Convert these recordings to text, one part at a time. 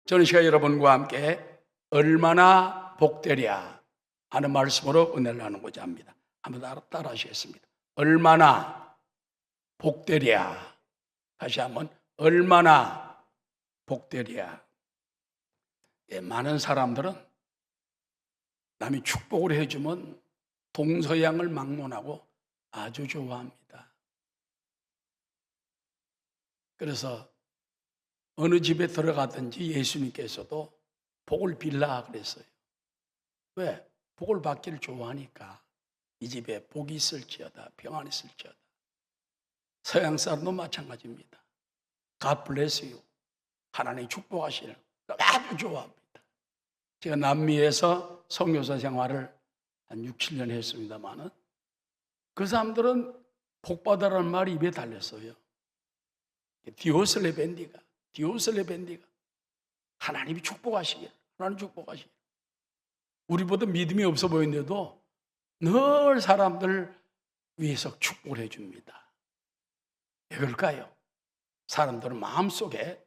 저는 이 시간 여러분과 함께 얼마나 복되랴 하는 말씀으로 은혜를 나누고자 합니다. 한번 따라 하시겠습니다. 얼마나 복되랴. 다시 한번 얼마나 복되랴. 많은 사람들은 남이 축복을 해주면 동서양을 막론하고 아주 좋아합니다. 그래서 어느 집에 들어가든지 예수님께서도 복을 빌라 그랬어요. 왜? 복을 받기를 좋아하니까. 이 집에 복이 있을지어다, 평안이 있을지어다. 서양 사람도 마찬가지입니다. God bless you. 하나님 축복하시는 걸 아주 좋아합니다. 제가 남미에서 선교사 생활을 한 6, 7년 했습니다만은 그 사람들은 복받아라는 말이 입에 달렸어요. 디오스 레벤디가 하나님이 축복하시길, 하나님 축복하시길. 우리보다 믿음이 없어 보이는데도 늘 사람들 위해서 축복을 해줍니다. 왜 그럴까요? 사람들은 마음속에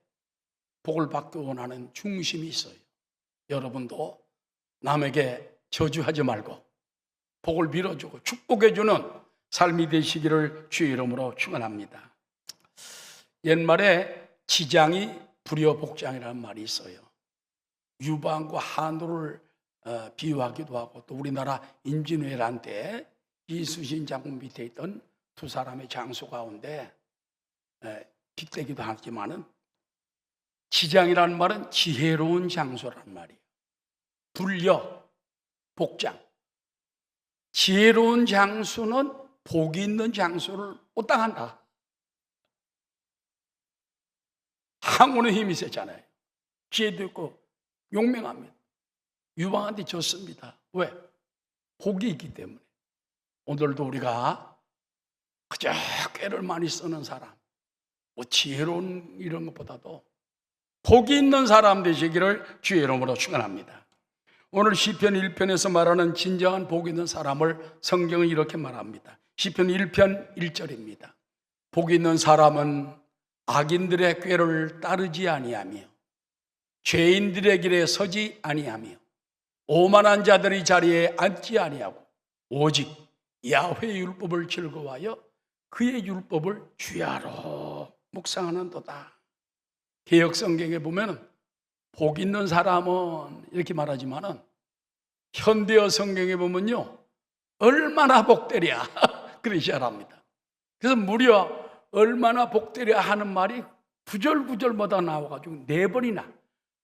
복을 받기 원하는 중심이 있어요. 여러분도 남에게 저주하지 말고 복을 빌어주고 축복해주는 삶이 되시기를 주의 이름으로 축원합니다. 옛말에 지장이 불여복장이라는 말이 있어요. 유방과 한우를 비유하기도 하고, 또 우리나라 임진왜란 때 이수신 장군 밑에 있던 두 사람의 장수 가운데 빗대기도 하지만은, 지장이라는 말은 지혜로운 장수라는 말이에요. 불여, 복장. 지혜로운 장수는 복이 있는 장수를 못 당한다. 항우는 힘이 세잖아요. 지혜도 있고 용맹합니다. 유방한테 졌습니다. 왜? 복이 있기 때문에. 오늘도 우리가 그저 꾀를 많이 쓰는 사람, 뭐 지혜로운 이런 것보다도 복이 있는 사람 되시기를 주의 이름으로 축원합니다. 오늘 시편 1편에서 말하는 진정한 복이 있는 사람을 성경은 이렇게 말합니다. 시편 1편 1절입니다. 복이 있는 사람은 악인들의 꾀를 따르지 아니하며 죄인들의 길에 서지 아니하며 오만한 자들의 자리에 앉지 아니하고 오직 야훼의 율법을 즐거워하여 그의 율법을 주야로 묵상하는도다. 개역 성경에 보면은 복 있는 사람은 이렇게 말하지만은 현대어 성경에 보면요, 얼마나 복되랴 그렇게 시작합니다. 그래서 무려 얼마나 복되랴 하는 말이 구절구절마다 나와가지고 4번이나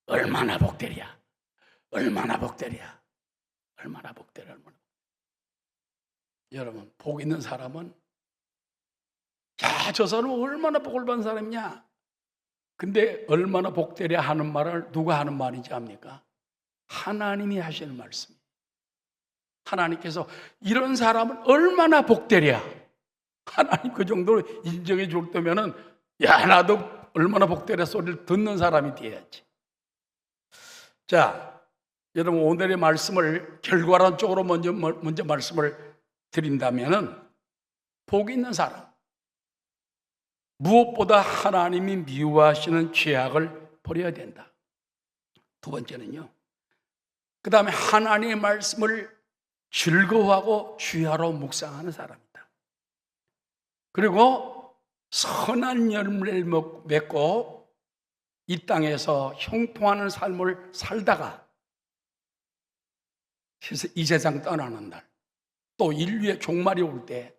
얼마나 복되랴, 얼마나 복되랴, 얼마나 복되랴. 여러분, 복 있는 사람은 야, 저 사람은 얼마나 복을 받은 사람이냐. 근데 얼마나 복되랴 하는 말을 누가 하는 말인지 압니까? 하나님이 하시는 말씀이에요. 하나님께서 이런 사람은 얼마나 복되랴. 하나님 그 정도로 인정해 줄 때면은 야, 나도 얼마나 복되랴 소리를 듣는 사람이 돼야지. 자, 여러분, 오늘의 말씀을 결과론적으로 먼저 말씀을 드린다면은, 복 있는 사람, 무엇보다 하나님이 미워하시는 죄악을 버려야 된다. 두 번째는요, 그 다음에 하나님의 말씀을 즐거워하고 주야로 묵상하는 사람이다. 그리고 선한 열매를 맺고 이 땅에서 형통하는 삶을 살다가 이 세상 떠나는 날, 또 인류의 종말이 올 때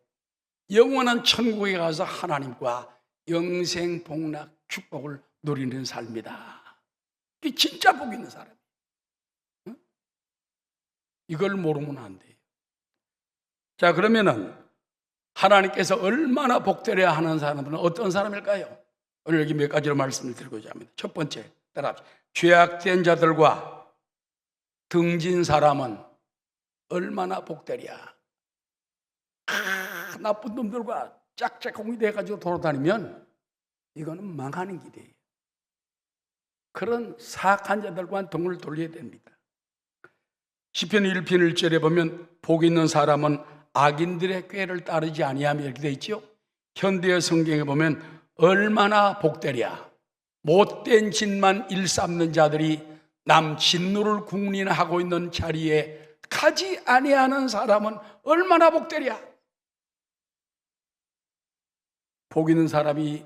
영원한 천국에 가서 하나님과 영생 복락 축복을 누리는 삶이다. 이게 진짜 복 있는 사람이에요. 응? 이걸 모르면 안 돼요. 자, 그러면은 하나님께서 얼마나 복되려 하는 사람은 어떤 사람일까요? 오늘 여기 몇 가지로 말씀을 드리고자 합니다. 첫 번째, 따라합시다. 죄악된 자들과 등진 사람은 얼마나 복되랴. 나쁜 놈들과 짝짝꿍이 돼가지고 돌아다니면 이거는 망하는 길이에요. 그런 사악한 자들과는 등을 돌려야 됩니다. 시편 1편 1절에 보면 복 있는 사람은 악인들의 꾀를 따르지 아니하며 이렇게 되어 있죠. 현대의 성경에 보면 얼마나 복되랴. 못된 짓만 일삼는 자들이 남 진노를 국린하고 있는 자리에 가지 아니하는 사람은 얼마나 복되랴. 복 있는 사람이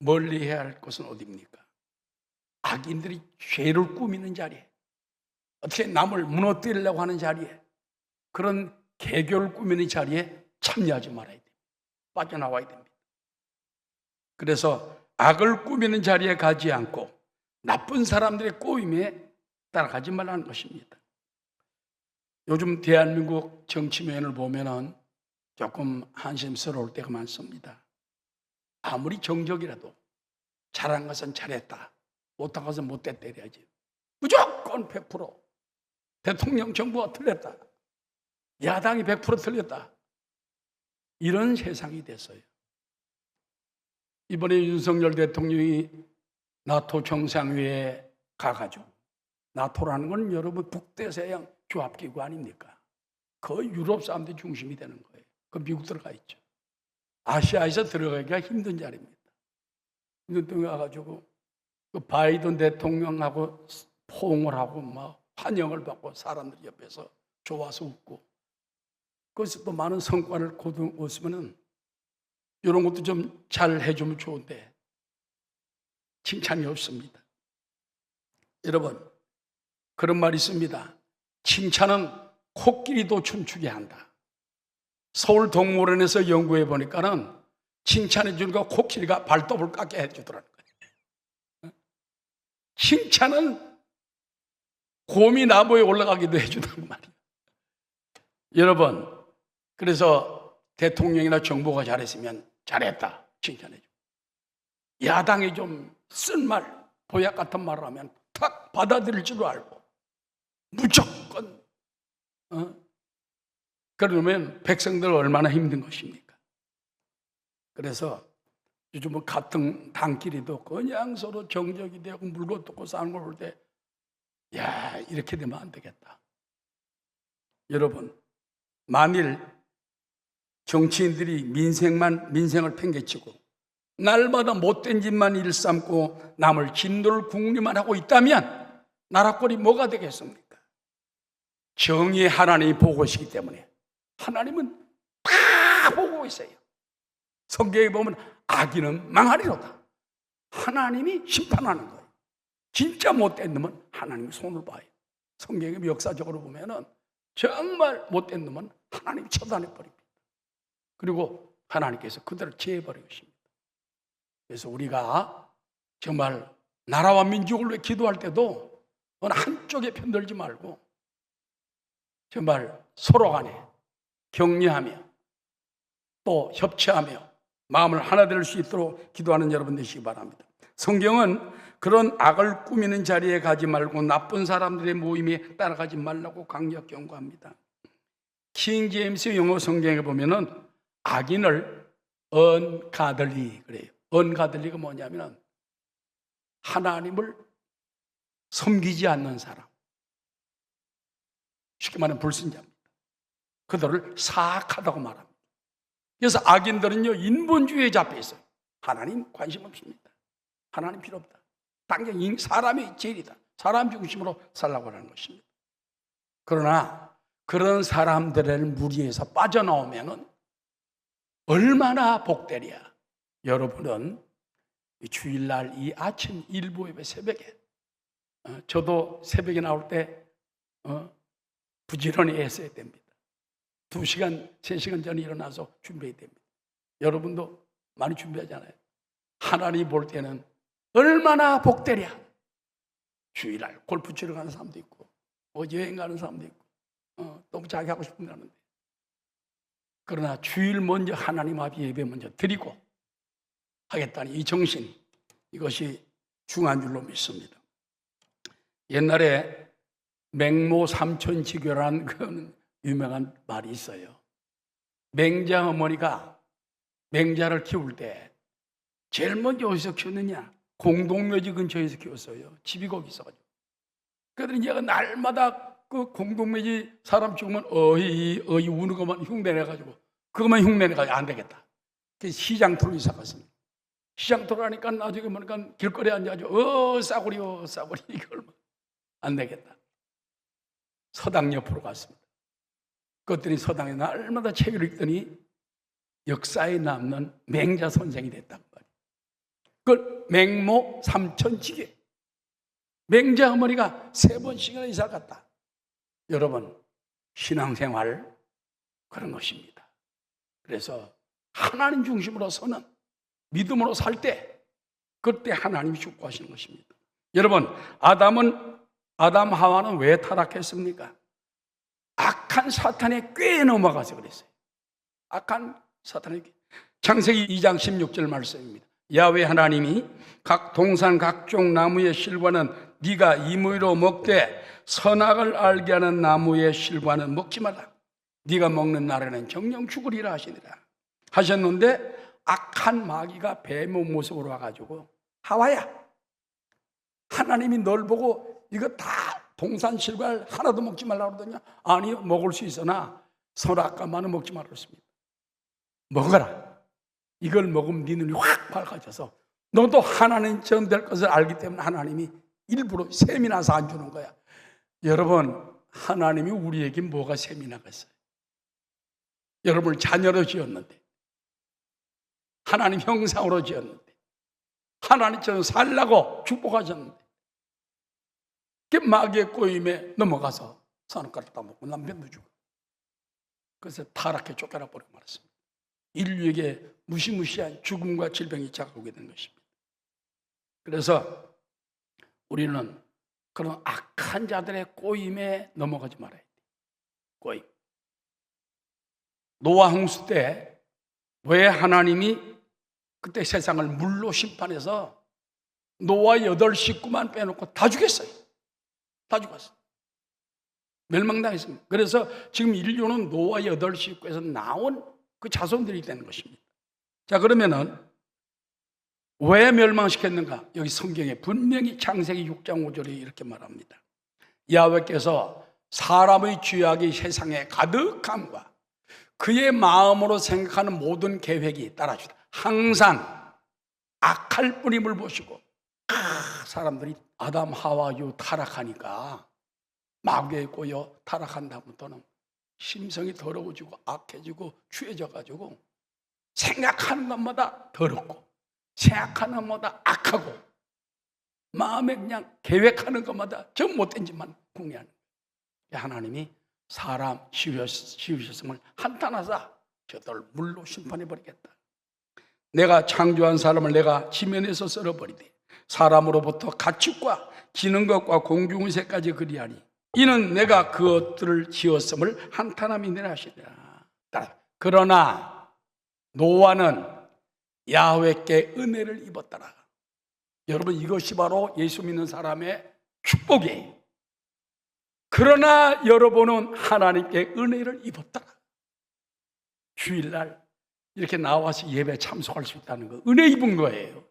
멀리 해야 할 것은 어디입니까? 악인들이 죄를 꾸미는 자리에, 어떻게 남을 무너뜨리려고 하는 자리에, 그런 개교를 꾸미는 자리에 참여하지 말아야 됩니다. 빠져나와야 됩니다. 그래서 악을 꾸미는 자리에 가지 않고 나쁜 사람들의 꼬임에 따라가지 말라는 것입니다. 요즘 대한민국 정치면을 보면은 조금 한심스러울 때가 많습니다. 아무리 정적이라도 잘한 것은 잘했다, 못한 것은 못됐다 이래야지. 무조건 100% 대통령 정부가 틀렸다, 야당이 100% 틀렸다, 이런 세상이 됐어요. 이번에 윤석열 대통령이 나토 정상회의에 가가지고, 나토라는 건 여러분 북대서양 조합기구 아닙니까? 거의 유럽 사람들이 중심이 되는 거예요. 그 미국 들어가 있죠. 아시아에서 들어가기가 힘든 자리입니다. 대통령이 와가지고 그 바이든 대통령하고 포옹을 하고 막 환영을 받고 사람들 옆에서 좋아서 웃고, 거기서 또 많은 성과를 거두었으면은 이런 것도 좀 잘 해주면 좋은데 칭찬이 없습니다. 여러분, 그런 말이 있습니다. 칭찬은 코끼리도 춤추게 한다. 서울 동물원에서 연구해 보니까는 칭찬해 주니까 코끼리가 발톱을 깎게 해주더라는 거예요. 칭찬은 곰이 나무에 올라가기도 해주는 말이에요. 여러분, 그래서 대통령이나 정부가 잘했으면 잘했다 칭찬해 줘. 야당이 좀 쓴 말, 보약 같은 말을 하면 탁 받아들일 줄 알고 무조건 그러면 백성들 얼마나 힘든 것입니까? 그래서 요즘은 같은 당끼리도 그냥 서로 정적이 되고 물고 뜯고 싸는 걸 볼 때, 야, 이렇게 되면 안 되겠다. 여러분, 만일 정치인들이 민생을 팽개치고 날마다 못된 짓만 일삼고 남을 진노를 국리만 하고 있다면 나라 꼴이 뭐가 되겠습니까? 정의의 하나님이 보고 계시기 때문에, 하나님은 다 보고 있어요. 성경에 보면 악인은 망하리로다. 하나님이 심판하는 거예요. 진짜 못된 놈은 하나님이 손을 봐요. 성경에 역사적으로 보면은 정말 못된 놈은 하나님이 처단해 버립니다. 그리고 하나님께서 그들을 제해버리고 계십니다. 그래서 우리가 정말 나라와 민족을 위해 기도할 때도 어느 한쪽에 편들지 말고 정말 서로 간에 격려하며 또 협치하며 마음을 하나 될 수 있도록 기도하는 여러분 되시기 바랍니다. 성경은 그런 악을 꾸미는 자리에 가지 말고 나쁜 사람들의 모임에 따라가지 말라고 강력 경고합니다. 킹 제임스 영어 성경에 보면은 악인을 ungodly 그래요. ungodly가 뭐냐면 하나님을 섬기지 않는 사람, 쉽게 말하면 불신자입니다. 그들을 사악하다고 말합니다. 그래서 악인들은요, 인본주의에 잡혀 있어요. 하나님 관심 없습니다. 하나님 필요 없다. 당장 사람이 제일이다. 사람 중심으로 살라고 하는 것입니다. 그러나 그런 사람들의 무리에서 빠져나오면은 얼마나 복되랴. 여러분은 주일날 이 아침 일부 예배 새벽에, 저도 새벽에 나올 때 부지런히 애써야 됩니다. 2시간, 3시간 전에 일어나서 준비해야 됩니다. 여러분도 많이 준비하잖아요. 하나님 볼 때는 얼마나 복되랴. 주일날 골프 치러 가는 사람도 있고, 여행 가는 사람도 있고, 너무 자기 하고 싶은 데 하는데. 그러나 주일 먼저 하나님 앞에 예배 먼저 드리고 하겠다는 이 정신, 이것이 중요한 줄로 믿습니다. 옛날에 맹모 삼천지교라는 그런 유명한 말이 있어요. 맹자 어머니가 맹자를 키울 때 제일 먼저 어디서 키웠느냐? 공동묘지 근처에서 키웠어요. 집이 거기 있어가지고. 그랬더니 얘가 날마다 그 공동묘지 사람 죽으면 어이 우는 것만 흉내내가지고, 그것만 흉내내가지고 안 되겠다. 그래서 시장터로 이사 갔습니다. 시장 돌아가니까 나중에 보니까 길거리에 앉아가지고 싸구리 이걸 안 되겠다. 서당 옆으로 갔습니다. 그랬더니 서당에 날마다 책을 읽더니 역사에 남는 맹자 선생이 됐단 말이에요. 그걸 맹모 삼천지계. 맹자 어머니가 3번씩이나 이사 갔다. 여러분, 신앙생활 그런 것입니다. 그래서 하나님 중심으로 서는 믿음으로 살 때, 그때 하나님이 축복하시는 것입니다. 여러분, 아담 하와는 왜 타락했습니까? 악한 사탄의 꾀에 넘어가서 그랬어요. 악한 사탄의 꾀. 창세기 2장 16절 말씀입니다. 야훼 하나님이 각 동산 각종 나무의 실과는 네가 임의로 먹되 선악을 알게 하는 나무의 실과는 먹지 말라. 네가 먹는 날에는 정령 죽으리라 하셨는데, 악한 마귀가 뱀의 모습으로 와가지고 하와야, 하나님이 널 보고 이거 다 동산 실과를 하나도 먹지 말라고 그러더니, 아니요, 먹을 수 있으나 선악과만은 먹지 말라 그랬습니다. 먹어라. 이걸 먹으면 네 눈이 확 밝아져서 너도 하나님처럼 될 것을 알기 때문에 하나님이 일부러 셈이 나서 안 주는 거야. 여러분, 하나님이 우리에게 뭐가 셈이 나겠어요? 여러분을 자녀로 지었는데, 하나님 형상으로 지었는데, 하나님처럼 살라고 축복하셨는데, 그 마귀의 꼬임에 넘어가서 선악과를 따먹고 남편도 주고, 그래서 타락해 쫓겨나 버리고 말았습니다. 인류에게 무시무시한 죽음과 질병이 찾아오게 된 것입니다. 그래서 우리는 그런 악한 자들의 꼬임에 넘어가지 말아야 돼요. 꼬임. 노아 홍수 때 왜 하나님이 그때 세상을 물로 심판해서 노아 8 식구만 빼놓고 다 죽였어요. 다 죽었어요. 멸망당했습니다. 그래서 지금 인류는 노아 8 식구에서 나온 그 자손들이 되는 것입니다. 자, 그러면은 왜 멸망시켰는가? 여기 성경에 분명히 창세기 6장 5절에 이렇게 말합니다. 야훼께서 사람의 죄악이 세상에 가득함과 그의 마음으로 생각하는 모든 계획이 따라주다. 항상 악할 뿌림을 보시고, 사람들이 아담 하와유 타락하니까, 마귀에 꼬여 타락한 다음부터는 심성이 더러워지고 악해지고 추해져가지고 생각하는 것마다 더럽고 생각하는 것마다 악하고 마음에 그냥 계획하는 것마다 저 못된 짓만 궁리하는 거예요. 하나님이 사람 지으셨음을 한탄하사 저들 물로 심판해버리겠다. 내가 창조한 사람을 내가 지면에서 썰어버리되 사람으로부터 가축과 기는 것과 공중의새까지 그리하니 이는 내가 그것들을 지었음을 한탄함이니라 하시니라. 그러나 노아는 야훼께 은혜를 입었더라. 여러분, 이것이 바로 예수 믿는 사람의 축복이에요. 그러나 여러분은 하나님께 은혜를 입었더라. 주일날 이렇게 나와서 예배 참석할 수 있다는 거, 은혜 입은 거예요.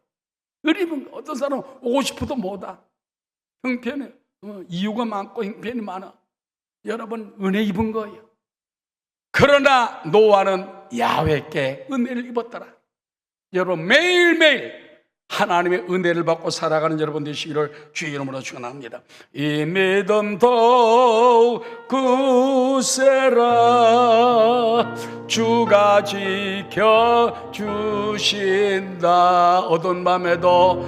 은혜 입은 거. 어떤 사람은 오고 싶어도 못 와. 형편에 이유가 많고 형편이 많아. 여러분, 은혜 입은 거예요. 그러나 노아는 야훼께 은혜를 입었더라. 여러분, 매일매일 하나님의 은혜를 받고 살아가는 여러분 되시기를 주의 이름으로 축원합니다. 이 믿음 더욱 굳세라. 주가 지켜주신다. 어두운 밤에도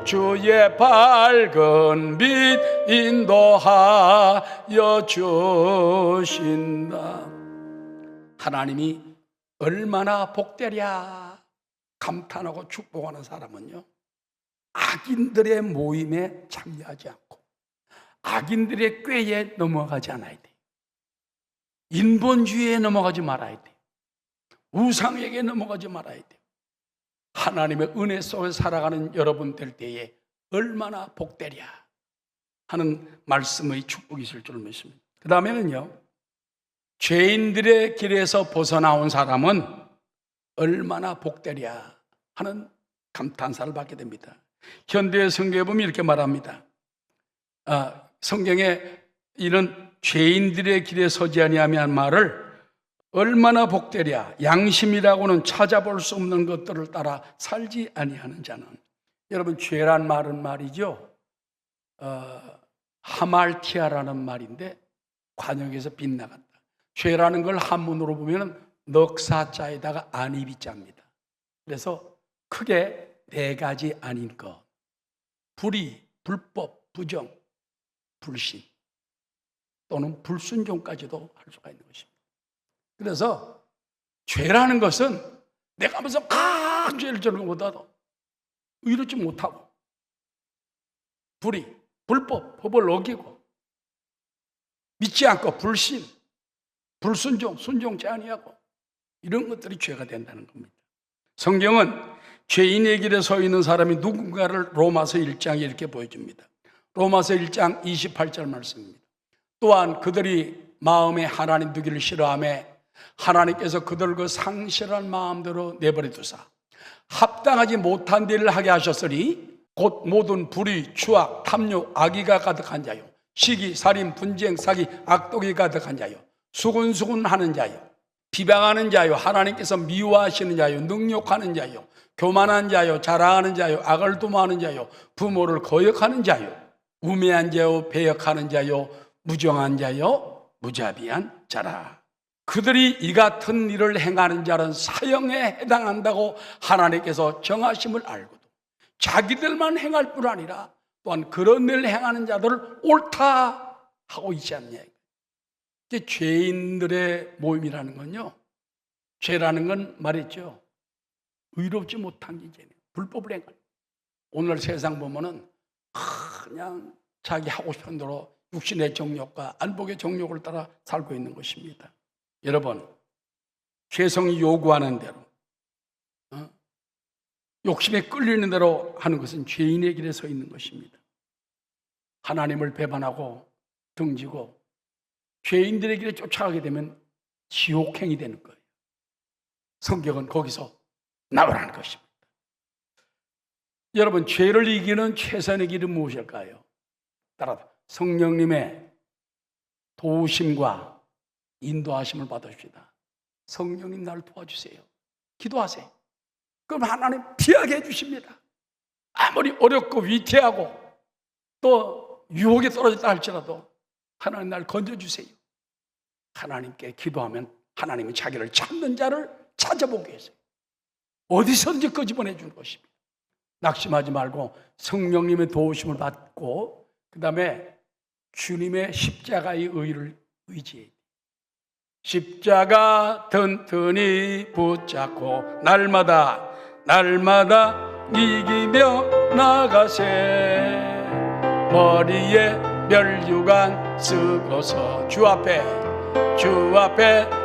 주의 밝은 빛 인도하여 주신다. 하나님이 얼마나 복되랴 감탄하고 축복하는 사람은요, 악인들의 모임에 참여하지 않고 악인들의 꾀에 넘어가지 않아야 돼. 인본주의에 넘어가지 말아야 돼. 우상에게 넘어가지 말아야 돼. 하나님의 은혜 속에 살아가는 여러분 될 때에 얼마나 복되랴 하는 말씀의 축복이 있을 줄 믿습니다. 그 다음에는요, 죄인들의 길에서 벗어나온 사람은 얼마나 복되랴 하는 감탄사를 받게 됩니다. 현대의 성경에 보면 이렇게 말합니다. 성경에 이런 죄인들의 길에 서지 아니하며 한 말을 얼마나 복되랴. 양심이라고는 찾아볼 수 없는 것들을 따라 살지 아니하는 자는. 여러분, 죄란 말은 말이죠, 하말티아라는 말인데 관역에서 빗나갔다. 죄라는 걸 한문으로 보면 넉사자에다가 안이비자입니다. 그래서 크게 네 가지 아닌 것: 불의, 불법, 부정, 불신 또는 불순종까지도 할 수가 있는 것입니다. 그래서 죄라는 것은 내가 무슨 큰 죄를 저는 것보다도 의롭지 못하고, 불의, 불법, 법을 어기고, 믿지 않고, 불신, 불순종, 순종치 아니하고, 이런 것들이 죄가 된다는 겁니다. 성경은 죄인의 길에 서 있는 사람이 누군가를 로마서 1장에 이렇게 보여줍니다. 로마서 1장 28절 말씀입니다. 또한 그들이 마음에 하나님 두기를 싫어하며 하나님께서 그들을 그 상실한 마음대로 내버려 두사 합당하지 못한 일을 하게 하셨으니 곧 모든 불의, 추악, 탐욕, 악의가 가득한 자요, 시기, 살인, 분쟁, 사기, 악독이 가득한 자요, 수군수군하는 자요, 비방하는 자요, 하나님께서 미워하시는 자요, 능욕하는 자요, 교만한 자요, 자랑하는 자요, 악을 도모하는 자요, 부모를 거역하는 자요, 우매한 자요, 배역하는 자요, 무정한 자요, 무자비한 자라. 그들이 이 같은 일을 행하는 자는 사형에 해당한다고 하나님께서 정하심을 알고도 자기들만 행할 뿐 아니라 또한 그런 일을 행하는 자들을 옳다 하고 있지 않냐. 이게 죄인들의 모임이라는 건요, 죄라는 건 말했죠, 의롭지 못한 게 죄네요. 불법을 행할. 오늘 세상 보면은 그냥 자기 하고 싶은 대로 육신의 정욕과 안목의 정욕을 따라 살고 있는 것입니다. 여러분, 죄성이 요구하는 대로, 욕심에 끌리는 대로 하는 것은 죄인의 길에 서 있는 것입니다. 하나님을 배반하고 등지고 죄인들의 길에 쫓아가게 되면 지옥행이 되는 거예요. 성경은 거기서 나오라는 것입니다. 여러분, 죄를 이기는 최선의 길은 무엇일까요? 따라 성령님의 도우심과 인도하심을 받으십시다. 성령님 나를 도와주세요. 기도하세요. 그럼 하나님 피하게 해주십니다. 아무리 어렵고 위태하고 또 유혹에 떨어졌다 할지라도 하나님 나를 건져주세요. 하나님께 기도하면 하나님은 자기를 찾는 자를 찾아보게 해서 어디서든지 끄집어내 주는 것입니다. 낙심하지 말고 성령님의 도우심을 받고 그 다음에 주님의 십자가의 의를 의지해야 돼요. 십자가 튼튼히 붙잡고 날마다 이기며 나가세. 머리에 면류관 쓰고서 주 앞에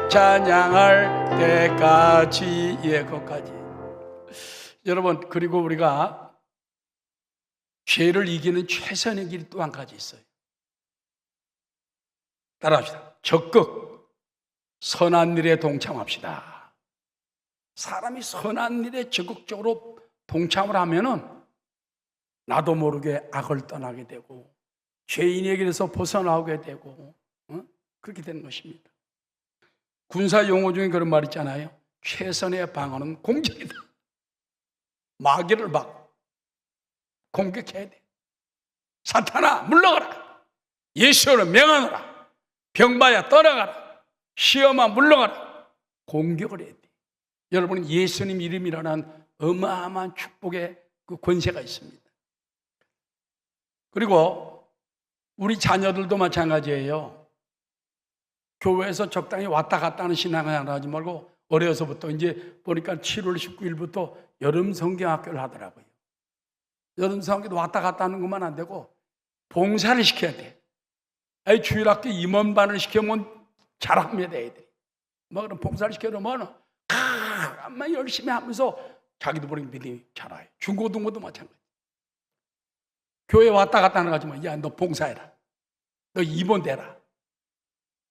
찬양할 때까지, 거기까지. 여러분, 그리고 우리가 죄를 이기는 최선의 길이 또 한 가지 있어요. 따라합시다. 적극 선한 일에 동참합시다. 사람이 선한 일에 적극적으로 동참을 하면은 나도 모르게 악을 떠나게 되고 죄인의 길에서 벗어나오게 되고 그렇게 되는 것입니다. 군사 용어 중에 그런 말 있잖아요. 최선의 방어는 공격이다. 마귀를 막 공격해야 돼. 사탄아 물러가라. 예수를 명하노라. 병마야 떠나가라. 시험아 물러가라. 공격을 해야 돼. 여러분은 예수님 이름이라는 어마어마한 축복의 그 권세가 있습니다. 그리고 우리 자녀들도 마찬가지예요. 교회에서 적당히 왔다 갔다 하는 신앙을 하지 말고 어려서부터 이제 보니까 7월 19일부터 여름 성경학교를 하더라고요. 여름 성경도 왔다 갔다 하는 것만 안 되고 봉사를 시켜야 돼. 아니, 주일학교 임원반을 시켜면 잘합니다, 애들이. 뭐 그런 봉사를 시켜놓으면 가만 열심히 하면서 자기도 모르게 믿음이 자라요. 중고등부도 마찬가지. 교회 왔다 갔다 하는 거지만, 야, 너 봉사해라. 너 임원 되라.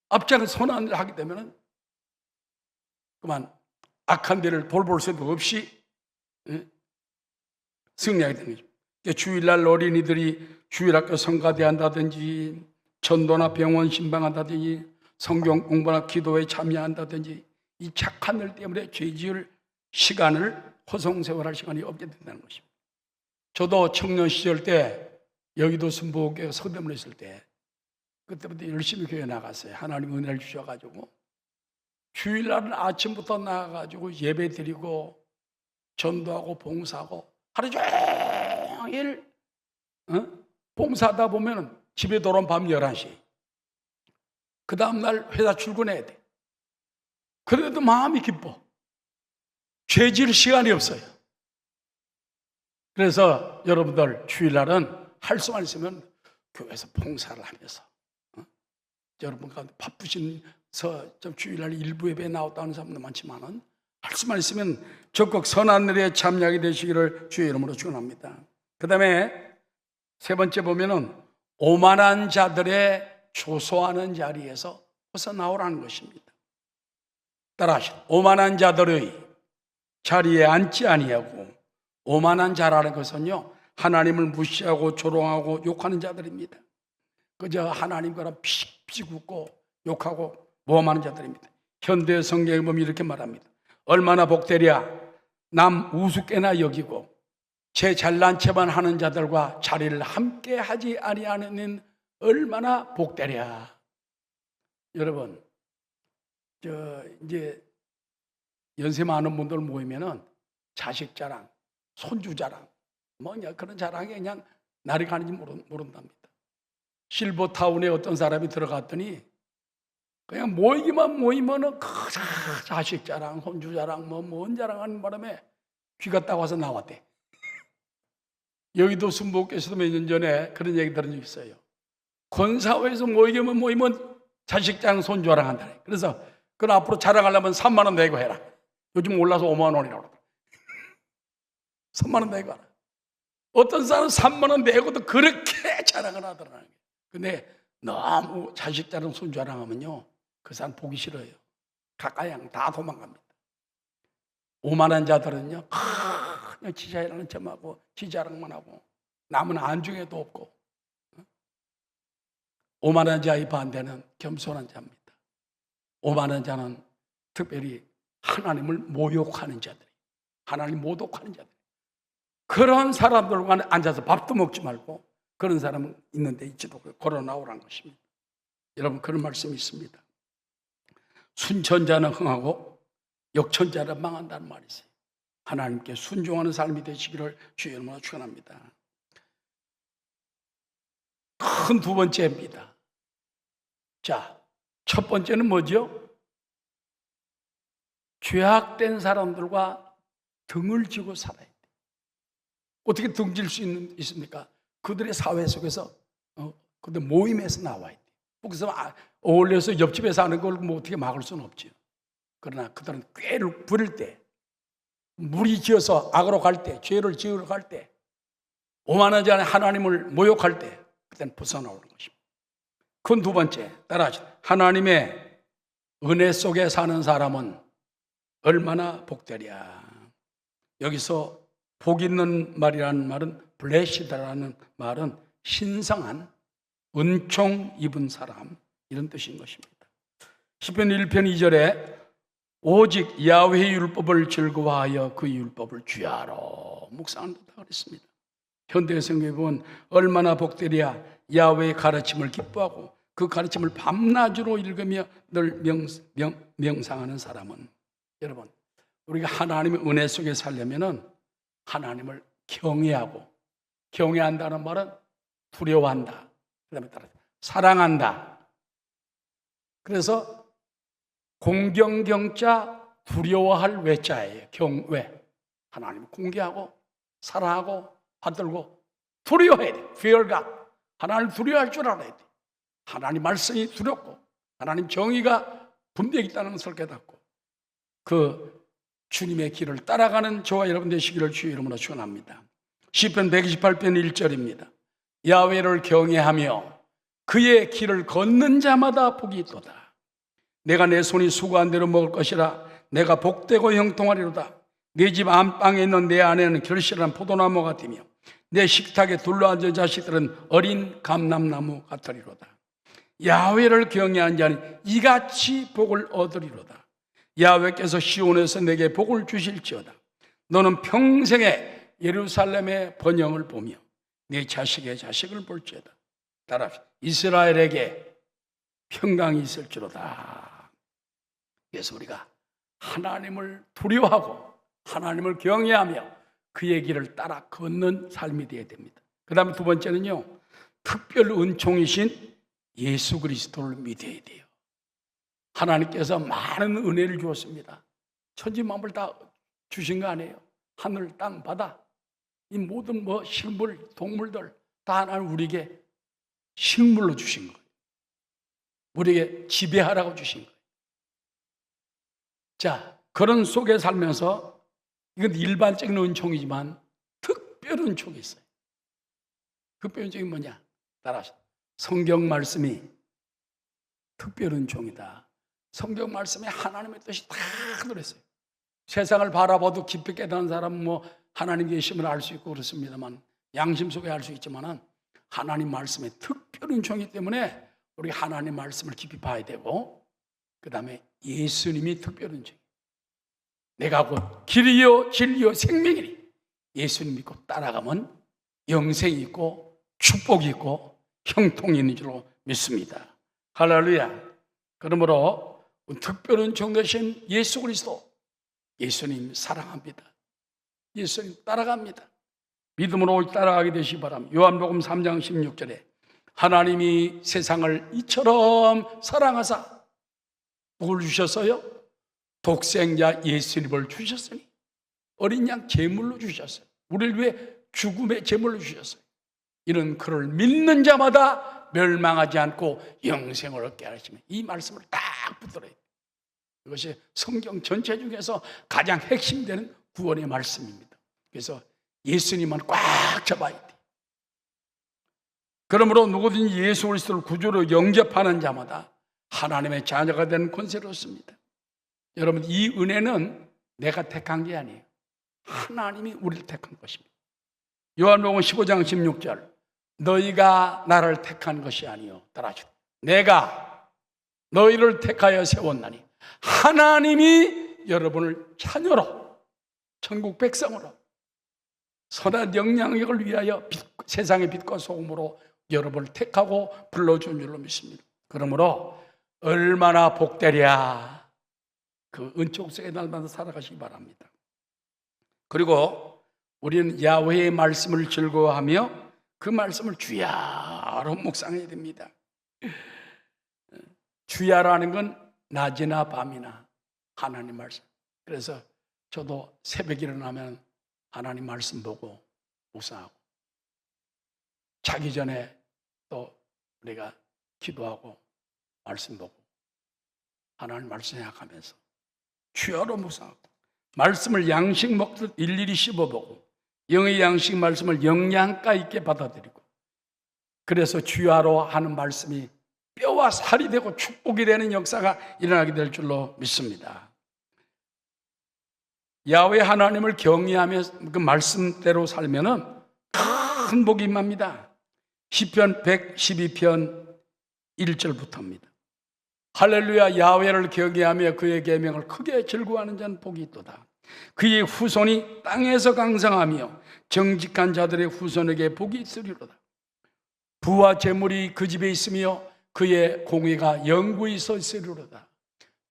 앞장을 선한 일을 하게 되면은 그만 악한 데를 돌볼 수도 없이 승리하게 되는 거죠. 주일날 어린이들이 주일학교 성가대 한다든지 전도나 병원 신방한다든지 성경 공부나 기도에 참여한다든지 이 착한 일 때문에 죄 지을 시간을 허송세월할 시간이 없게 된다는 것입니다. 저도 청년 시절 때 여의도 순복음교회 서대문에 있을 때 그때부터 열심히 교회 나갔어요. 하나님 은혜를 주셔가지고 주일날은 아침부터 나가가지고 예배 드리고 전도하고 봉사하고 하루 종일 봉사하다 보면 집에 돌아온 밤 11시. 그 다음날 회사 출근해야 돼. 그래도 마음이 기뻐. 죄 지을 시간이 없어요. 그래서 여러분들 주일날은 할 수만 있으면 교회에서 봉사를 하면서 여러분 가운데 바쁘신서 주일날 일부 예배에 나왔다는 사람도 많지만은 할 수만 있으면 적극 선한 일에 참여하게 되시기를 주의 이름으로 축원합니다. 그 다음에 세 번째 보면은 오만한 자들의 조소하는 자리에서 벗어나오라는 것입니다. 따라하시오. 오만한 자들의 자리에 앉지 아니하고, 오만한 자라는 것은요 하나님을 무시하고 조롱하고 욕하는 자들입니다. 그저 하나님과는 피식 웃고 욕하고 모함하는 자들입니다. 현대 성경에 보면 이렇게 말합니다. 얼마나 복되랴 남 우습게나 여기고 제 잘난 체만 하는 자들과 자리를 함께 하지 아니하는 얼마나 복되랴. 여러분 이제 연세 많은 분들 모이면은 자식 자랑, 손주 자랑, 뭐냐 그런 자랑에 그냥 날이 가는지 모른답니다. 실버타운에 어떤 사람이 들어갔더니 그냥 모이면은 자식 자랑, 손주 자랑, 뭔 자랑하는 바람에 귀가 따가워서 나왔대. 여의도 순복음교회에서도 몇 년 전에 그런 얘기 들은 적 있어요. 권사회에서 모이면 자식 자랑, 손주 자랑한다. 그래서 그건 앞으로 자랑하려면 3만 원 내고 해라. 요즘 올라서 5만 원이라고 그러더라. 3만 원 내고 하라. 어떤 사람은 3만 원 내고도 그렇게 자랑을 하더라고요. 근데 너무 자식 자랑, 손주 자랑하면요 그 사람 보기 싫어요. 가까이 다 도망갑니다. 오만한 자들은요 그냥 지 자랑하는 척하고 지 자랑만 하고 남은 안중에도 없고. 오만한 자의 반대는 겸손한 자입니다. 오만한 자는 특별히 하나님을 모욕하는 자들, 하나님 모독하는 자들, 그런 사람들과 앉아서 밥도 먹지 말고 그런 사람은 있는데 있지도 걸어 나오라는 것입니다. 여러분 그런 말씀이 있습니다. 순천자는 흥하고 역천자는 망한다는 말이 있어요. 하나님께 순종하는 삶이 되시기를 주의 이름으로 축원합니다. 큰 두 번째입니다. 자, 첫 번째는 뭐죠? 죄악된 사람들과 등을 지고 살아야 돼. 어떻게 등질 수 있습니까? 그들의 사회 속에서 그들 모임에서 나와야 돼. 그래서 어울려서 옆집에 사는 걸 뭐 어떻게 막을 수는 없죠. 그러나 그들은 꾀를 부릴 때, 무리 지어서 악으로 갈 때, 죄를 지으러 갈 때, 오만하지 않은 하나님을 모욕할 때, 그때는 벗어나오는 것입니다. 그건 두 번째, 따라하시죠. 하나님의 은혜 속에 사는 사람은 얼마나 복되랴. 여기서 복 있는 말이라는 말은 블레시드라는 말은 신성한 은총 입은 사람 이런 뜻인 것입니다. 시편 1편 2절에 오직 야훼의 율법을 즐거워하여 그 율법을 주야로 묵상한다 그랬습니다. 현대 성경에 보면 얼마나 복되랴 야훼의 가르침을 기뻐하고 그 가르침을 밤낮으로 읽으며 늘 명상하는 사람은. 여러분 우리가 하나님의 은혜 속에 살려면은 하나님을 경외하고, 경외한다는 말은 두려워한다, 그다음에 따라 사랑한다. 그래서 공경경자 두려워할 외자예요. 경외. 하나님을 공개하고 사랑하고 받들고 두려워해야 돼. Fear God. 하나님 두려워할 줄 알아야 돼. 하나님 말씀이 두렵고 하나님 정의가 분명히 있다는 것을 깨닫고 그 주님의 길을 따라가는 저와 여러분 되시기를 주의 이름으로 축원합니다. 시편 128편 1절입니다. 야훼를 경외하며 그의 길을 걷는 자마다 복이 있도다. 내가 내 손이 수고한 대로 먹을 것이라. 내가 복되고 형통하리로다. 내 집 안방에 있는 내 아내는 결실한 포도나무 같으며 내 식탁에 둘러앉은 자식들은 어린 감람나무 같으리로다. 야훼를 경외한 자는 이같이 복을 얻으리로다. 야훼께서 시온에서 내게 복을 주실지어다. 너는 평생에 예루살렘의 번영을 보며 네 자식의 자식을 볼지어다. 따라 이스라엘에게 평강이 있을지로다. 그래서 우리가 하나님을 두려워하고 하나님을 경외하며 그의 길을 따라 걷는 삶이 되어야 됩니다. 그 다음에 두 번째는요, 특별 은총이신 예수 그리스도를 믿어야 돼요. 하나님께서 많은 은혜를 주었습니다. 천지만물 다 주신 거 아니에요. 하늘, 땅, 바다, 이 모든 식물, 동물들 다 하나님 우리에게 식물로 주신 거예요. 우리에게 지배하라고 주신 거예요. 자, 그런 속에 살면서 이건 일반적인 은총이지만 특별 은총이 있어요. 특별 은총이 뭐냐? 따라하세요. 성경 말씀이 특별 은총이다. 성경 말씀에 하나님의 뜻이 다 들어있어요. 세상을 바라봐도 깊이 깨닫는 사람은 하나님 계심을 알 수 있고 그렇습니다만, 양심 속에 알 수 있지만 하나님 말씀에 특별 은총이기 때문에 우리 하나님 말씀을 깊이 봐야 되고, 그 다음에 예수님이 특별 은총. 내가 곧 길이요 진리요 생명이니 예수님 믿고 따라가면 영생이 있고 축복이 있고 형통이 있는 줄로 믿습니다. 할렐루야. 그러므로 특별 은총 되신 예수 그리스도, 예수님 사랑합니다. 예수님 따라갑니다. 믿음으로 따라가게 되시기 바랍니다. 요한복음 3장 16절에 하나님이 세상을 이처럼 사랑하사 누굴 주셨어요? 독생자 예수님을 주셨으니 어린 양 제물로 주셨어요. 우리를 위해 죽음의 제물로 주셨어요. 이는 그를 믿는 자마다 멸망하지 않고 영생을 얻게 하시며, 이 말씀을 딱 붙들어야 돼요. 이것이 성경 전체 중에서 가장 핵심되는 구원의 말씀입니다. 그래서 예수님만 꽉 잡아야 돼요. 그러므로 누구든지 예수 그리스도를 구주로 영접하는 자마다 하나님의 자녀가 되는 권세를 얻습니다. 여러분, 이 은혜는 내가 택한 게 아니에요. 하나님이 우리를 택한 것입니다. 요한복음 15장 16절, 너희가 나를 택한 것이 아니요, 따라하시오, 내가 너희를 택하여 세웠나니 하나님이 여러분을 자녀로, 천국 백성으로, 선한 영향력을 위하여 세상의 빛과 소금으로 여러분을 택하고 불러준 줄로 믿습니다. 그러므로 얼마나 복되랴, 그 은총 속에 날마다 살아가시기 바랍니다. 그리고 우리는 야훼의 말씀을 즐거워하며 그 말씀을 주야로 묵상해야 됩니다. 주야라는 건 낮이나 밤이나 하나님 말씀. 그래서 저도 새벽에 일어나면 하나님 말씀 보고 묵상하고, 자기 전에 또 우리가 기도하고 말씀 보고 하나님 말씀 생각하면서 주야로 묵상하고, 말씀을 양식 먹듯 일일이 씹어보고 영의 양식 말씀을 영양가 있게 받아들이고, 그래서 주야로 하는 말씀이 뼈와 살이 되고 축복이 되는 역사가 일어나게 될 줄로 믿습니다. 야훼 하나님을 경외하며 그 말씀대로 살면은 큰 복이 임합니다. 시편 112편 1절부터입니다. 할렐루야. 야훼를 경외하며 그의 계명을 크게 즐거워하는 자는 복이 있도다. 그의 후손이 땅에서 강성하며 정직한 자들의 후손에게 복이 있으리로다. 부와 재물이 그 집에 있으며 그의 공의가 영구히 서 있으리로다.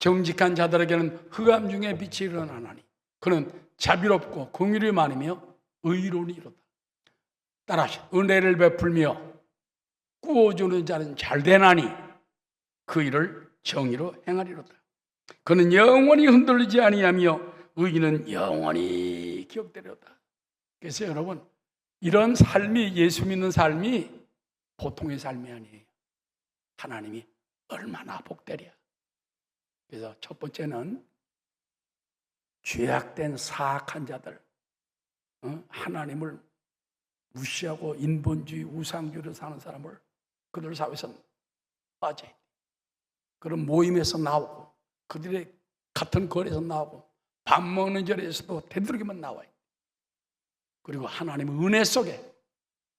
정직한 자들에게는 흑암 중에 빛이 일어나나니 그는 자비롭고 공의를 많으며 의로우니로다. 따라하시오. 은혜를 베풀며 구워주는 자는 잘되나니 그 일을 정의로 행하리로다. 그는 영원히 흔들리지 아니하며 의인은 영원히 기억되리로다. 그래서 여러분, 이런 삶이, 예수 믿는 삶이 보통의 삶이 아니에요. 하나님이 얼마나 복되랴. 그래서 첫 번째는 죄악된 사악한 자들, 하나님을 무시하고 인본주의, 우상주의로 사는 사람을 그들 사회에서 빠져야 돼. 그런 모임에서 나오고, 그들의 같은 거리에서 나오고, 밥 먹는 자리에서도 되도록이면 나와요. 그리고 하나님의 은혜 속에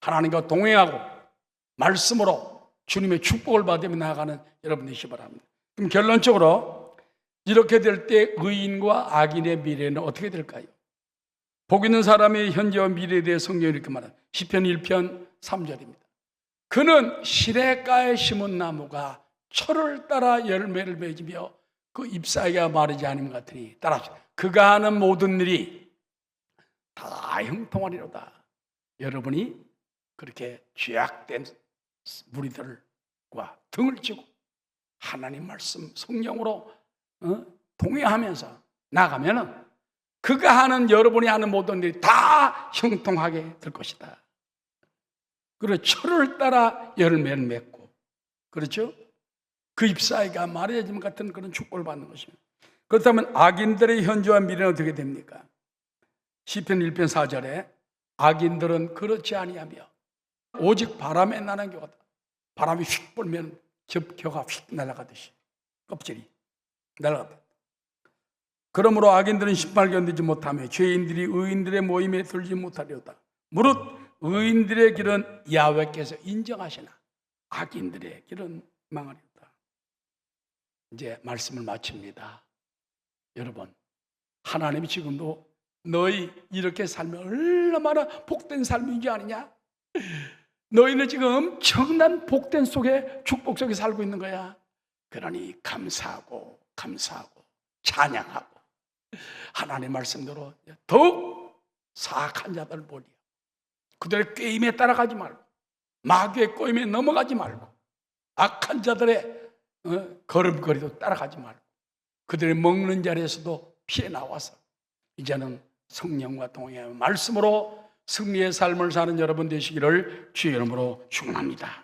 하나님과 동행하고 말씀으로 주님의 축복을 받으며 나아가는 여러분 되시기 바랍니다. 그럼 결론적으로 이렇게 될 때 의인과 악인의 미래는 어떻게 될까요? 복 있는 사람의 현재와 미래에 대해 성경이 이렇게 말합니다. 시편 1편 3절입니다. 그는 시냇가에 심은 나무가 철을 따라 열매를 맺으며 그 잎사귀가 마르지 않음 같으니, 따라서 그가 하는 모든 일이 다 형통하리로다. 여러분이 그렇게 죄악된 무리들과 등을 쥐고 하나님 말씀 성령으로 동행하면서 나가면은 그가 하는, 여러분이 하는 모든 일이 다 형통하게 될 것이다. 그리고 철을 따라 열매를 맺고, 그렇죠? 그 잎사귀가 마르지 같은 그런 축복을 받는 것입니다. 그렇다면 악인들의 현재와 미래는 어떻게 됩니까? 시편 1편 4절에 악인들은 그렇지 아니하며 오직 바람에 나는 것 같다. 바람이 휙 불면 겨가 휙 날아가듯이 껍질이 날아간다. 그러므로 악인들은 심판을 견디지 못하며 죄인들이 의인들의 모임에 들지 못하리로다. 무릇 의인들의 길은 야훼께서 인정하시나 악인들의 길은 망하리로다. 이제 말씀을 마칩니다. 여러분, 하나님이 지금도 너희 이렇게 살면 얼마나 복된 삶이지 않느냐? 너희는 지금 청난 복된 속에, 축복 속에 살고 있는 거야. 그러니 감사하고 찬양하고 하나님의 말씀대로 더욱 사악한 자들 보니 그들의 꾀임에 따라가지 말고, 마귀의 꼬임에 넘어가지 말고, 악한 자들의 걸음걸이도 따라가지 말고, 그들의 먹는 자리에서도 피해 나와서 이제는 성령과 동행하며 말씀으로 승리의 삶을 사는 여러분 되시기를 주의 이름으로 축원합니다.